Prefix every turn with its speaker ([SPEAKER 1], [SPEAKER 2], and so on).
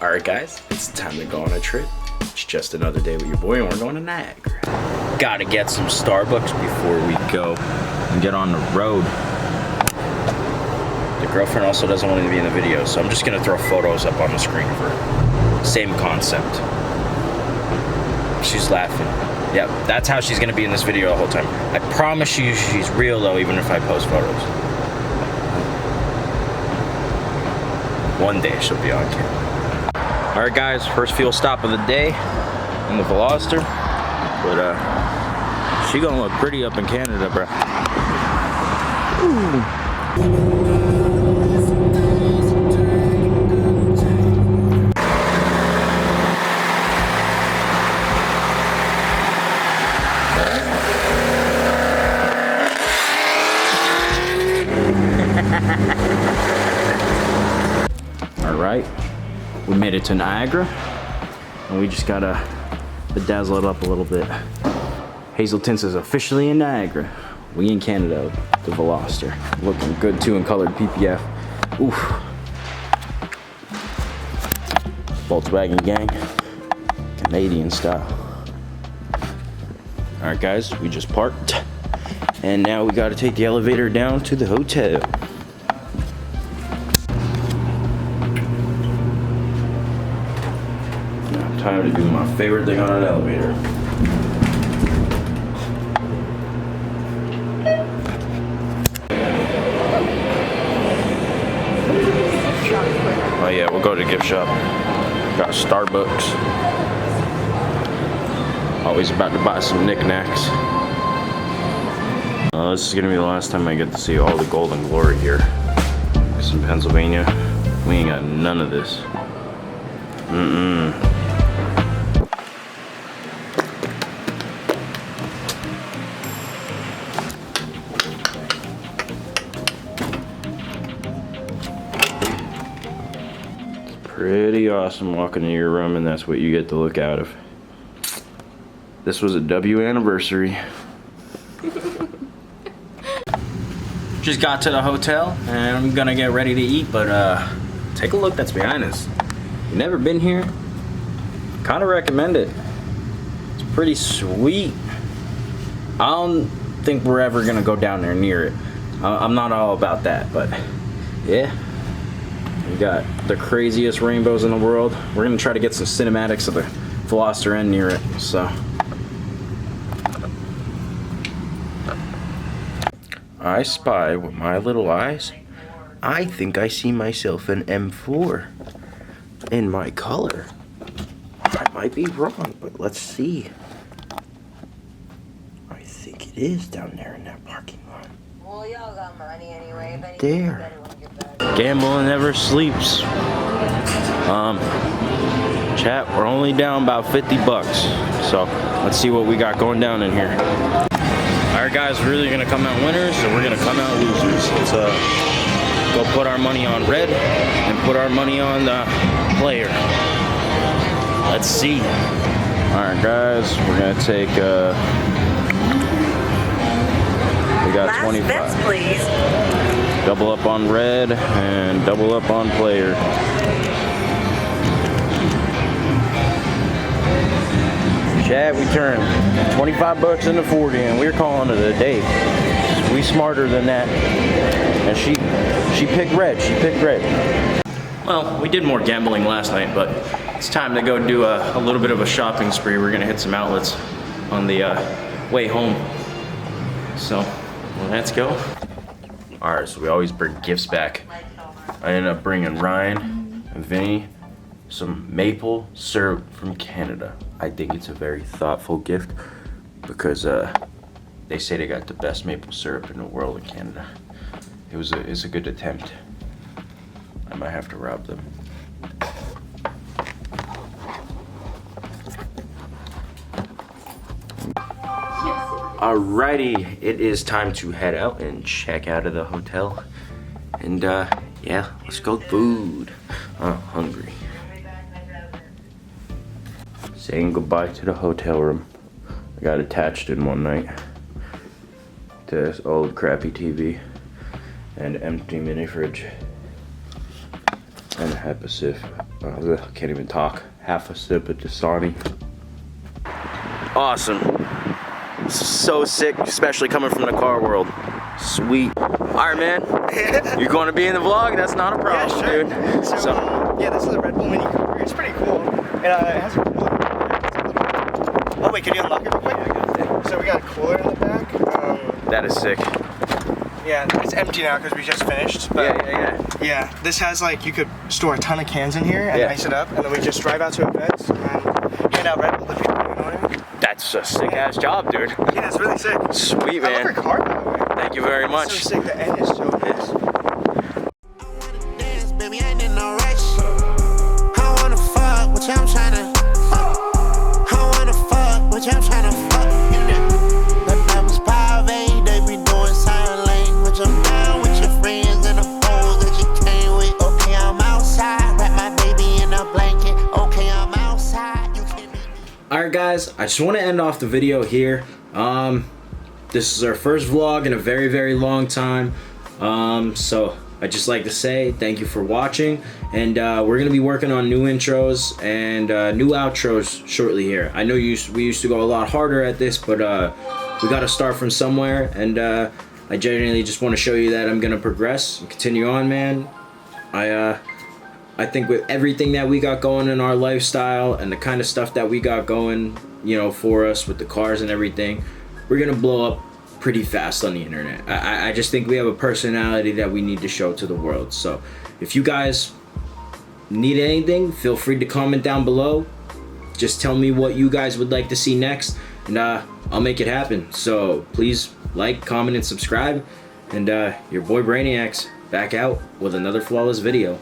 [SPEAKER 1] Alright guys, it's time to go on a trip. It's just another day with your boy and we're going to Niagara. Gotta get some Starbucks before we go and get on the road. The girlfriend also doesn't want to be in the video, so I'm just gonna throw photos up on the screen of her. Same concept. She's laughing. Yep, that's how she's gonna be in this video the whole time. I promise you she's real though, even if I post photos. One day she'll be on camera. Alright guys, first fuel stop of the day in the Veloster. But she gonna look pretty up in Canada, bro. Ooh. Alright, we made it to Niagara, and we just gotta bedazzle it up a little bit. HAZLETINTS is officially in Niagara. We in Canada, the Veloster. Looking good too in colored PPF. Oof. Volkswagen gang, Canadian style. Alright guys, we just parked, and now we gotta take the elevator down to the hotel. Time to do my favorite thing on an elevator. Oh yeah, we'll go to the gift shop. Got Starbucks. Always about to buy some knickknacks. This is gonna be the last time I get to see all the golden glory here. It's in Pennsylvania. We ain't got none of this. Pretty awesome walking into your room and that's what you get to look out of. This was a W anniversary. Just got to the hotel and I'm gonna get ready to eat, but take a look that's behind us. You've never been here? Kinda recommend it. It's pretty sweet. I don't think we're ever gonna go down there near it. I'm not all about that, but yeah. We got the craziest rainbows in the world. We're gonna try to get some cinematics of the Veloster end near it, so. I spy with my little eyes. I think I see myself in M4 in my color. I might be wrong, but let's see. I think it is down there in that parking lot.
[SPEAKER 2] Well, y'all got money anyway.
[SPEAKER 1] Right there. Gambling never sleeps. Chat, we're only down about 50 bucks. So let's see what we got going down in here. Alright guys, we're really gonna come out winners or we're gonna come out losers. Let's go put our money on red and put our money on the player. Let's see. Alright guys, we're gonna take we got 25.
[SPEAKER 2] Last bets, please.
[SPEAKER 1] Double up on red and double up on player. Chad, we turned 25 bucks into 40 and we're calling it a day. We smarter than that. And she picked red. She picked red. Well, we did more gambling last night, but it's time to go do a little bit of a shopping spree. We're gonna hit some outlets on the way home. So, let's go. Alright, so we always bring gifts back. I ended up bringing Ryan and Vinny some maple syrup from Canada. I think it's a very thoughtful gift because they say they got the best maple syrup in the world in Canada. It's a good attempt. I might have to rob them. Alrighty, it is time to head out and check out of the hotel. And yeah, let's go food. I'm hungry. Saying goodbye to the hotel room. I got attached in one night to this old crappy TV and empty mini fridge and a Hepasif. Can't even talk. Half a sip of Dasani. Awesome. So sick, especially coming from the car world. Sweet. All right, man. You're going to be in the vlog? That's not a problem,
[SPEAKER 3] yeah, sure.
[SPEAKER 1] dude.
[SPEAKER 3] So, yeah, this is a Red Bull Mini Cooper. It's pretty cool. It has a cooler. Oh wait, can you unlock it real quick? Yeah, I got it. So we got a cooler in the back.
[SPEAKER 1] That is sick.
[SPEAKER 3] Yeah, it's empty now because we just finished. But yeah, this has like, you could store a ton of cans in here and ice it up, and then we just drive out to events and hand out Red Bull to people, you know what I mean?
[SPEAKER 1] That's a sick ass job, dude.
[SPEAKER 3] Yeah, it's really sick.
[SPEAKER 1] Sweet, man.
[SPEAKER 3] I love your car, by the way.
[SPEAKER 1] Thank you very much.
[SPEAKER 3] It's so sick, the end is so good.
[SPEAKER 4] Baby, I ain't in no rush. I wanna fuck, which I'm tryna fuck. I wanna fuck, which I'm tryna fuck. But that was private, they be doing sign language. I'm down with your friends and the foes that you came with. Okay, I'm outside, wrap my baby in a blanket. Okay, I'm outside, you can be.
[SPEAKER 1] Alright guys, I just want to end off the video here. This is our first vlog in a very, very long time. So I'd just like to say thank you for watching, and we're gonna be working on new intros and new outros shortly here. I know we used to go a lot harder at this, but we got to start from somewhere, and I genuinely just want to show you that I'm gonna progress and continue on, man. I think with everything that we got going in our lifestyle and the kind of stuff that we got going, you know, for us with the cars and everything, we're gonna blow up pretty fast on the internet. I just think we have a personality that we need to show to the world. So if you guys need anything, feel free to comment down below. Just tell me what you guys would like to see next, and I'll make it happen. So please like, comment, and subscribe. And your boy Brainiac's back out with another flawless video.